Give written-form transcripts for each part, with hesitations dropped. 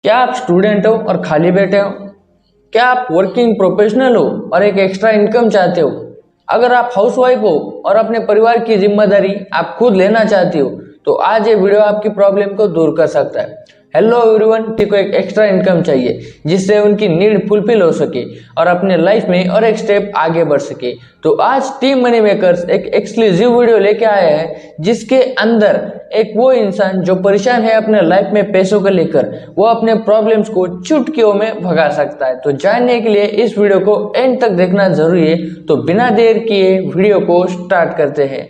क्या आप स्टूडेंट हो और खाली बैठे हो? क्या आप वर्किंग प्रोफेशनल हो और एक एक्स्ट्रा इनकम चाहते हो? अगर आप हाउसवाइफ हो और अपने परिवार की जिम्मेदारी आप खुद लेना चाहती हो तो आज ये वीडियो आपकी प्रॉब्लम को दूर कर सकता है। हेलो एवरीवन, किसी को एक एक्स्ट्रा इनकम चाहिए जिससे उनकी नीड फुलफिल हो सके और अपने लाइफ में और एक स्टेप आगे बढ़ सके। तो आज टीम मनी मेकर्स एक एक्सक्लूसिव वीडियो लेके आया है जिसके अंदर एक वो इंसान जो परेशान है अपने लाइफ में पैसों को लेकर, वो अपने प्रॉब्लम्स को चुटकियों में भगा सकता है। तो जानने के लिए इस वीडियो को एंड तक देखना जरूरी है। तो बिना देर किए वीडियो को स्टार्ट करते हैं।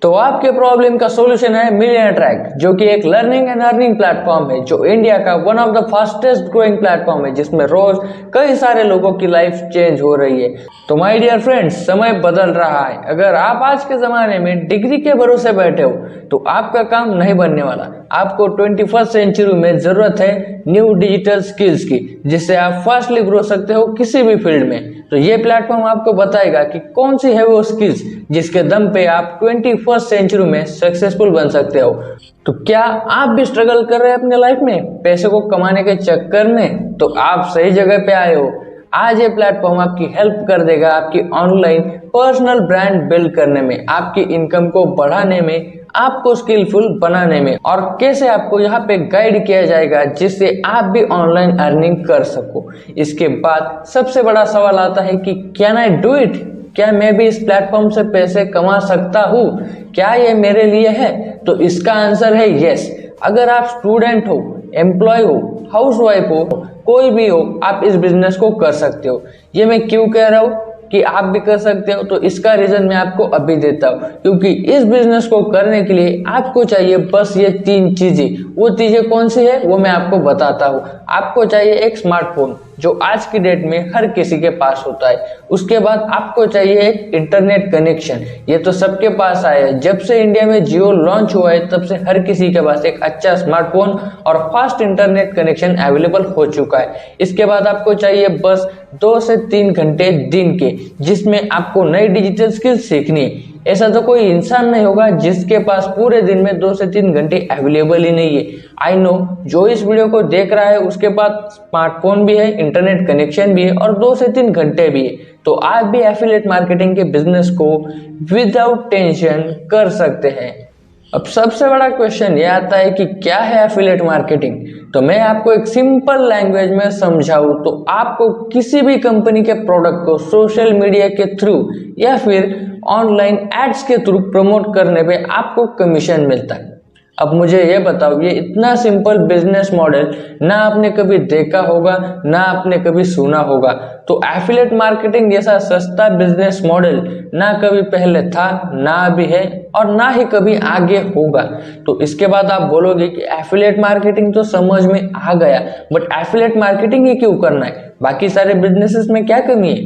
तो आपके प्रॉब्लम का सॉल्यूशन है मिलियनेयर ट्रैक, जो कि एक लर्निंग एंड अर्निंग प्लेटफॉर्म है जो इंडिया का one of the fastest growing platform है, जिसमें रोज कई सारे लोगों की लाइफ चेंज हो रही है। तो माय डियर फ्रेंड्स, समय बदल रहा है। अगर आप आज के जमाने में डिग्री के भरोसे बैठे हो तो आपका काम नहीं बनने वाला। आपको 21st सेंचुरी में जरूरत है न्यू डिजिटल स्किल्स की, जिससे आप फास्टली ग्रो सकते हो किसी भी फील्ड में। तो ये प्लेटफॉर्म आपको बताएगा कि कौन सी है वो स्किल्स जिसके दम पे आप 21st सेंचुरी में सक्सेसफुल बन सकते हो। तो क्या आप भी स्ट्रगल कर रहे हैं अपने लाइफ में पैसे को कमाने के चक्कर में? तो आप सही जगह पे आए हो। आज ये प्लेटफॉर्म आपकी हेल्प कर देगा आपकी ऑनलाइन पर्सनल ब्रांड बिल्ड करने में, आपकी इनकम को बढ़ाने में, आपको स्किलफुल बनाने में, और कैसे आपको यहाँ पे गाइड किया जाएगा जिससे आप भी ऑनलाइन अर्निंग कर सको। इसके बाद सबसे बड़ा सवाल आता है कि कैन आई डू इट? क्या मैं भी इस प्लेटफॉर्म से पैसे कमा सकता हूँ? क्या ये मेरे लिए है? तो इसका आंसर है यस। अगर आप स्टूडेंट हो, एम्प्लॉय हो, हाउसवाइफ हो, कोई भी हो, आप इस बिजनेस को कर सकते हो। ये मैं क्यों कह रहा हूँ कि आप भी कर सकते हो? तो इसका रीजन मैं आपको अभी देता हूँ, क्योंकि इस बिजनेस को करने के लिए आपको चाहिए बस ये 3 चीजें। वो चीजें कौन सी है वो मैं आपको बताता हूँ। आपको चाहिए एक स्मार्टफोन, जो आज की डेट में हर किसी के पास होता है। उसके बाद आपको चाहिए एक इंटरनेट कनेक्शन। ये तो सबके पास आया है। जब से इंडिया में जियो लॉन्च हुआ है तब से हर किसी के पास एक अच्छा स्मार्टफोन और फास्ट इंटरनेट कनेक्शन अवेलेबल हो चुका है। इसके बाद आपको चाहिए बस 2 से 3 घंटे दिन के, जिसमें आपको नई डिजिटल स्किल्स सीखनी है। ऐसा तो कोई इंसान नहीं होगा जिसके पास पूरे दिन में 2 से 3 घंटे अवेलेबल ही नहीं है। आई नो, जो इस वीडियो को देख रहा है उसके पास स्मार्टफोन भी है, इंटरनेट कनेक्शन भी है और 2 से 3 घंटे भी है। तो आप भी एफिलिएट मार्केटिंग के बिजनेस को विदाउट टेंशन कर सकते हैं। अब सबसे बड़ा क्वेश्चन ये आता है कि क्या है एफिलिएट मार्केटिंग? तो मैं आपको एक सिंपल लैंग्वेज में समझाऊं तो आपको किसी भी कंपनी के प्रोडक्ट को सोशल मीडिया के थ्रू या फिर ऑनलाइन एड्स के थ्रू प्रमोट करने पे आपको कमीशन मिलता है। अब मुझे ये बताओ, ये इतना सिंपल बिजनेस मॉडल ना आपने कभी देखा होगा ना आपने कभी सुना होगा। तो एफिलिएट मार्केटिंग जैसा सस्ता बिजनेस मॉडल ना कभी पहले था, ना अभी है और ना ही कभी आगे होगा। तो इसके बाद आप बोलोगे कि एफिलिएट मार्केटिंग तो समझ में आ गया, बट एफिलिएट मार्केटिंग ही क्यों करना है? बाकी सारे बिजनेसेस में क्या कमी है?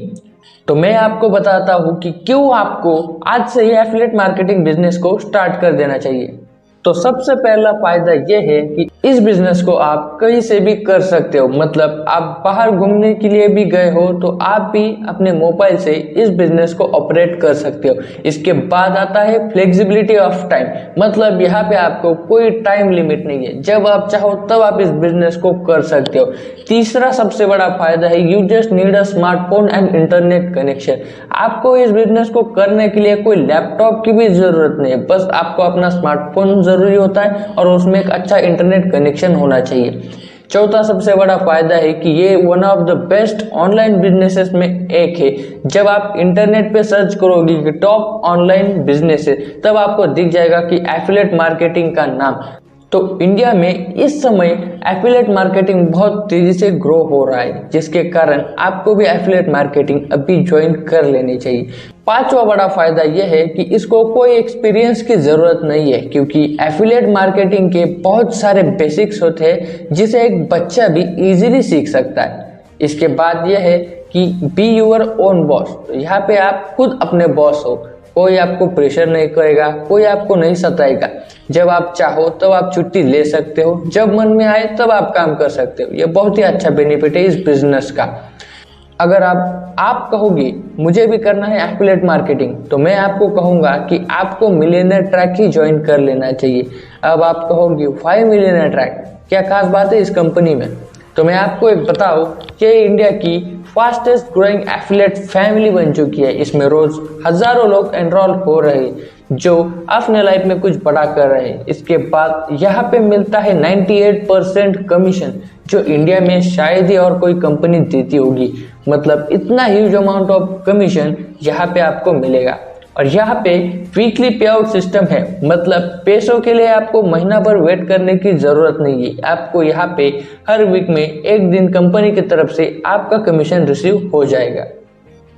तो मैं आपको बताता हूँ कि क्यों आपको आज से ही एफिलिएट मार्केटिंग बिजनेस को स्टार्ट कर देना चाहिए। तो सबसे पहला फायदा यह है कि इस बिजनेस को आप कहीं से भी कर सकते हो। मतलब आप बाहर घूमने के लिए भी गए हो तो आप भी अपने मोबाइल से इस बिजनेस को ऑपरेट कर सकते हो। इसके बाद आता है फ्लेक्सिबिलिटी ऑफ टाइम। मतलब यहाँ पे आपको कोई टाइम लिमिट नहीं है, जब आप चाहो तब आप इस बिजनेस को कर सकते हो। तीसरा सबसे बड़ा फायदा है you just need a smartphone and internet connection. आपको इस बिजनेस को करने के लिए कोई लैपटॉप की भी जरूरत नहीं है, बस आपको अपना स्मार्टफोन जरूरी होता है और उसमें एक अच्छा इंटरनेट कनेक्शन होना चाहिए। चौथा सबसे बड़ा फायदा है कि ये one of the best online businesses में एक है। जब आप इंटरनेट पे सर्च करोगे कि टॉप ऑनलाइन बिजनेसेस, तब आपको दिख जाएगा कि एफिलिएट मार्केटिंग का नाम। तो इंडिया में इस समय एफिलिएट मार्केटिंग बहुत तेजी से ग्रो हो रहा है, जिसके कारण आपको भी एफिलिएट मार्केटिंग अभी ज्वाइन कर लेनी चाहिए। पांचवा बड़ा फायदा यह है कि इसको कोई एक्सपीरियंस की जरूरत नहीं है, क्योंकि एफिलिएट मार्केटिंग के बहुत सारे बेसिक्स होते हैं जिसे एक बच्चा भी इजीली सीख सकता है। इसके बाद यह है कि बी यूअर ओन बॉस। तो यहाँ पे आप खुद अपने बॉस हो, कोई आपको प्रेशर नहीं करेगा, कोई आपको नहीं सताएगा। जब आप चाहो तब आप छुट्टी ले सकते हो, जब मन में आए तब आप काम कर सकते हो। ये बहुत ही अच्छा बेनिफिट है इस बिजनेस का। अगर आप कहोगे मुझे भी करना है एफिलिएट मार्केटिंग, तो मैं आपको कहूँगा कि आपको मिलियनेयर ट्रैक ही ज्वाइन कर लेना चाहिए। अब आप कहोगे 5 मिलियनेयर ट्रैक, क्या खास बात है इस कंपनी में? तो मैं आपको एक बताऊं कि इंडिया की फास्टेस्ट ग्रोइंग एफिलिएट फैमिली बन चुकी है। इसमें रोज हजारों लोग एनरोल हो रहे हैं जो अपने लाइफ में कुछ बड़ा कर रहे हैं। इसके बाद यहाँ पे मिलता है 98% कमीशन, जो इंडिया में शायद ही और कोई कंपनी देती होगी। मतलब इतना ह्यूज अमाउंट ऑफ कमीशन यहाँ पे आपको मिलेगा। और यहाँ पे वीकली पे आउट सिस्टम है, मतलब पैसों के लिए आपको महीना भर वेट करने की जरूरत नहीं है। आपको यहाँ पे हर वीक में एक दिन कंपनी की तरफ से आपका कमीशन रिसीव हो जाएगा।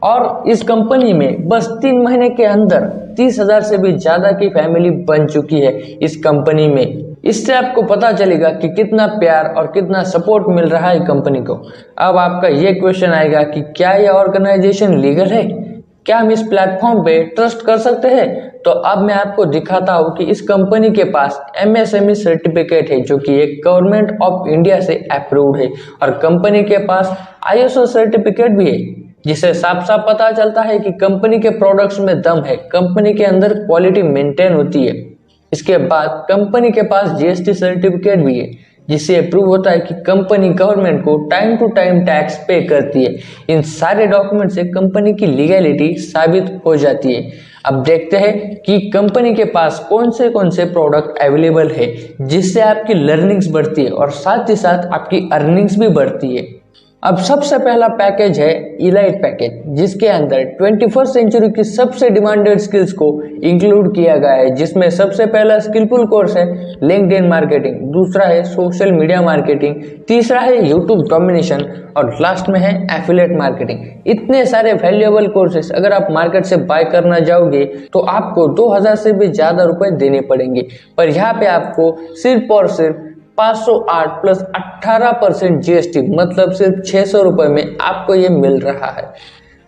और इस कंपनी में बस 3 महीने के अंदर 30,000 से भी ज्यादा की फैमिली बन चुकी है इस कंपनी में। इससे आपको पता चलेगा कि कितना प्यार और कितना सपोर्ट मिल रहा है कंपनी को। अब आपका ये क्वेश्चन आएगा कि क्या यह ऑर्गेनाइजेशन लीगल है, क्या हम इस प्लेटफॉर्म पे ट्रस्ट कर सकते हैं? तो अब मैं आपको दिखाता हूँ कि इस कंपनी के पास MSME सर्टिफिकेट है, जो कि एक गवर्नमेंट ऑफ इंडिया से अप्रूव्ड है। और कंपनी के पास ISO सर्टिफिकेट भी है, जिससे साफ साफ पता चलता है कि कंपनी के प्रोडक्ट्स में दम है, कंपनी के अंदर क्वालिटी मेंटेन होती है। इसके बाद कंपनी के पास GST सर्टिफिकेट भी है, जिससे अप्रूव होता है कि कंपनी गवर्नमेंट को टाइम टू टाइम टैक्स पे करती है। इन सारे डॉक्यूमेंट से कंपनी की लीगैलिटी साबित हो जाती है। अब देखते हैं कि कंपनी के पास कौन से प्रोडक्ट अवेलेबल है, जिससे आपकी लर्निंग्स बढ़ती है और साथ ही साथ आपकी अर्निंग्स भी बढ़ती है। अब सबसे पहला पैकेज है इलाइट पैकेज, जिसके अंदर 21st सेंचुरी की सबसे डिमांडेड स्किल्स को इंक्लूड किया गया है। जिसमें सबसे पहला स्किलफुल कोर्स है लिंक्डइन मार्केटिंग, दूसरा है सोशल मीडिया मार्केटिंग, तीसरा है यूट्यूब डोमिनेशन और लास्ट में है एफिलिएट मार्केटिंग। इतने सारे वैल्यूएबल कोर्सेस अगर आप मार्केट से बाय करना जाओगे तो आपको 2000 से भी ज्यादा रुपए देने पड़ेंगे, पर यहाँ पे आपको सिर्फ और सिर्फ 508 प्लस 18% GST, मतलब सिर्फ 600 रुपए में आपको ये मिल रहा है।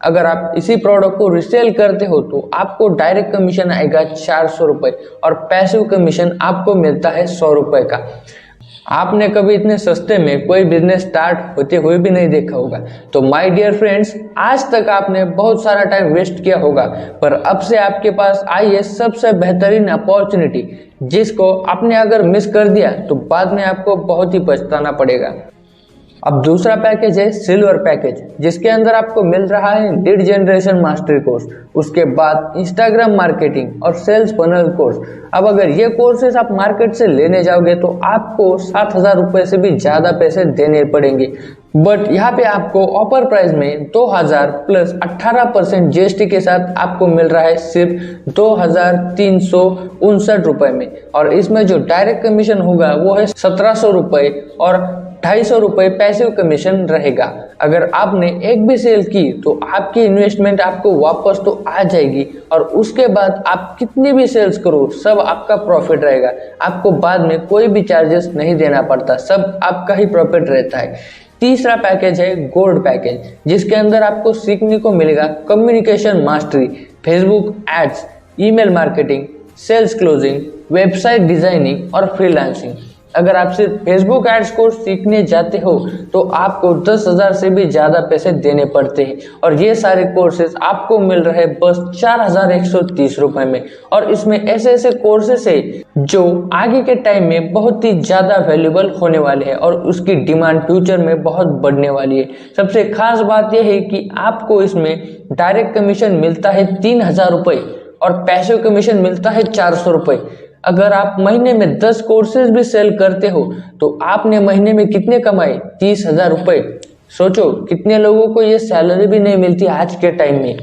अगर आप इसी प्रोडक्ट को रिसेल करते हो तो आपको डायरेक्ट कमीशन आएगा 400 रुपए और पैसिव कमीशन आपको मिलता है 100 रुपए का। आपने कभी इतने सस्ते में कोई बिजनेस स्टार्ट होते हुए भी नहीं देखा होगा। तो माय डियर फ्रेंड्स, आज तक आपने बहुत सारा टाइम वेस्ट किया होगा, पर अब से आपके पास आई है सबसे बेहतरीन अपॉर्चुनिटी, जिसको आपने अगर मिस कर दिया तो बाद में आपको बहुत ही पछताना पड़ेगा। अब दूसरा पैकेज है सिल्वर पैकेज, जिसके अंदर आपको मिल रहा है लीड जनरेशन मास्टरी कोर्स, उसके बाद इंस्टाग्राम मार्केटिंग और सेल्स फनल कोर्स। अब अगर ये कोर्सेज आप मार्केट से लेने जाओगे तो आपको 7,000 रुपए से भी ज्यादा पैसे देने पड़ेंगे, बट यहाँ पे आपको ऑफर प्राइस में 2000 प्लस 18% GST के साथ आपको मिल रहा है सिर्फ 2359 रुपए में। और इसमें जो डायरेक्ट कमीशन होगा वो है 1700 रुपए और 250 रुपए पैसिव कमीशन रहेगा। अगर आपने एक भी सेल की तो आपकी इन्वेस्टमेंट आपको वापस तो आ जाएगी, और उसके बाद आप कितनी भी सेल्स करो सब आपका प्रॉफिट रहेगा। आपको बाद में कोई भी चार्जेस नहीं देना पड़ता, सब आपका ही प्रॉफिट रहता है। तीसरा पैकेज है गोल्ड पैकेज, जिसके अंदर आपको सीखने को मिलेगा communication mastery, Facebook ads, email marketing, sales closing, website designing और फ्रीलांसिंग। अगर आप सिर्फ फेसबुक एड्स कोर्स सीखने जाते हो तो आपको 10,000 से भी ज्यादा पैसे देने पड़ते हैं, और ये सारे कोर्सेज आपको मिल रहे बस 4,130 रुपए में। और इसमें ऐसे ऐसे कोर्सेज है जो आगे के टाइम में बहुत ही ज्यादा वैल्यूएबल होने वाले हैं और उसकी डिमांड फ्यूचर में बहुत बढ़ने वाली है। सबसे खास बात यह है कि आपको इसमें डायरेक्ट कमीशन मिलता है 3,000 रुपए और पैसिव कमीशन मिलता है 400 रुपए। अगर आप महीने में 10 कोर्सेज भी सेल करते हो तो आपने महीने में कितने कमाए? 30,000 रुपए। सोचो कितने लोगों को ये सैलरी भी नहीं मिलती आज के टाइम में,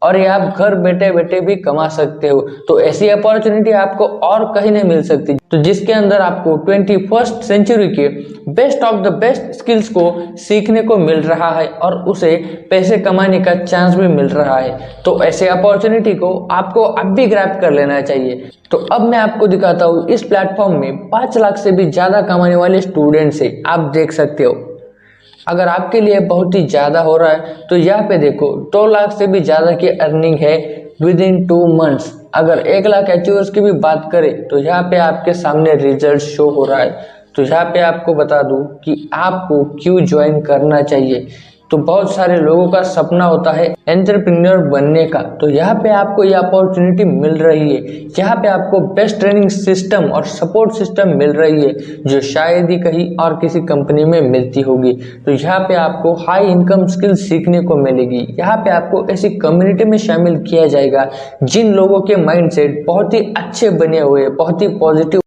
और ये आप घर बैठे बैठे भी कमा सकते हो। तो ऐसी अपॉर्चुनिटी आपको और कहीं नहीं मिल सकती, तो जिसके अंदर आपको 21st सेंचुरी के best of the best skills को सीखने को मिल रहा है और उसे पैसे कमाने का चांस भी मिल रहा है। तो ऐसे अपॉर्चुनिटी को आपको अब भी ग्रैब कर लेना चाहिए। तो अब मैं आपको दिखाता हूँ इस प्लेटफॉर्म में 5 लाख से भी ज्यादा कमाने वाले स्टूडेंट्स है, आप देख सकते हो। अगर आपके लिए बहुत ही ज्यादा हो रहा है तो यहाँ पे देखो 2 लाख से भी ज्यादा की अर्निंग है विद इन 2 मंथ्स। अगर 1 लाख अचीवर्स की भी बात करें तो यहाँ पे आपके सामने रिजल्ट शो हो रहा है। तो यहाँ पे आपको बता दूं कि आपको क्यों ज्वाइन करना चाहिए। तो बहुत सारे लोगों का सपना होता है एंटरप्रेन्योर बनने का। तो यहाँ पे आपको ये अपॉर्चुनिटी मिल रही है, यहाँ पे आपको बेस्ट ट्रेनिंग सिस्टम और सपोर्ट सिस्टम मिल रही है जो शायद ही कहीं और किसी कंपनी में मिलती होगी। तो यहाँ पे आपको हाई इनकम स्किल सीखने को मिलेगी। यहाँ पे आपको ऐसी कम्युनिटी में शामिल किया जाएगा जिन लोगों के माइंडसेट बहुत ही अच्छे बने हुए, बहुत ही पॉजिटिव